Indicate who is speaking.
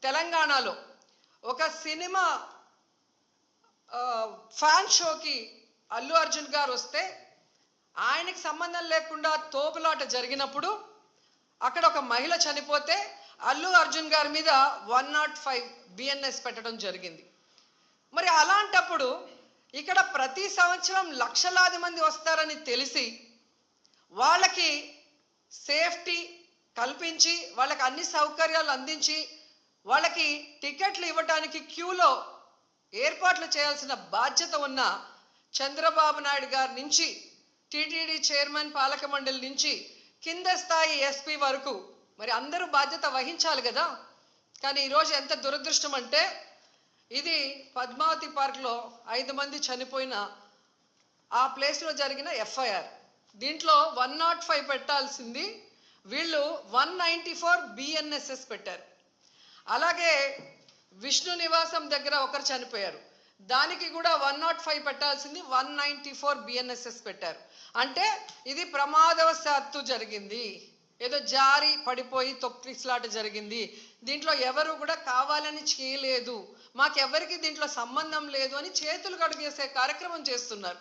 Speaker 1: తెలంగాణలో ఒక cinema fan షోకి అల్లు అర్జున్ గారు వస్తే ఆయనకి సంబంధం లేకుండా తోపులాట జరిగినప్పుడు అక్కడ ఒక మహిళ చనిపోతే అల్లు అర్జున్ గారి మీద 105 బిఎన్ఎస్ పెట్టడం జరిగింది. మరి అలాంటప్పుడు ఇక్కడ ప్రతి సంవత్సరం లక్షలాది మంది వస్తారని తెలిసి వాళ్ళకి సేఫ్టీ కల్పించి వాళ్ళకి అన్ని సౌకర్యాలు అందించి వాళ్ళకి టికెట్లు ఇవ్వడానికి క్యూలో ఏర్పాట్లు చేయాల్సిన బాధ్యత ఉన్న చంద్రబాబు నాయుడు గారి నుంచి టీటీడీ చైర్మన్ పాలక మండలి నుంచి కింద స్థాయి ఎస్పీ వరకు మరి అందరూ బాధ్యత వహించాలి కదా. కానీ ఈరోజు ఎంత దురదృష్టం అంటే ఇది పద్మావతి పార్క్లో 5 మంది చనిపోయిన ఆ ప్లేస్లో జరిగిన ఎఫ్ఐఆర్. దీంట్లో 105 పెట్టాల్సింది వీళ్ళు 194 బిఎన్ఎస్ఎస్ పెట్టారు. అలాగే విష్ణు నివాసం దగ్గర ఒకరు చనిపోయారు, దానికి కూడా 105 పెట్టాల్సింది 194 బిఎన్ఎస్ఎస్ పెట్టారు. అంటే ఇది ప్రమాదవశాత్తు జరిగింది, ఏదో జారి పడిపోయి తొక్కిసలాట జరిగింది, దీంట్లో ఎవరు కూడా కావాలని చేయలేదు, మాకెవరికి దీంట్లో సంబంధం లేదు అని చేతులు కడిగేసే కార్యక్రమం చేస్తున్నారు.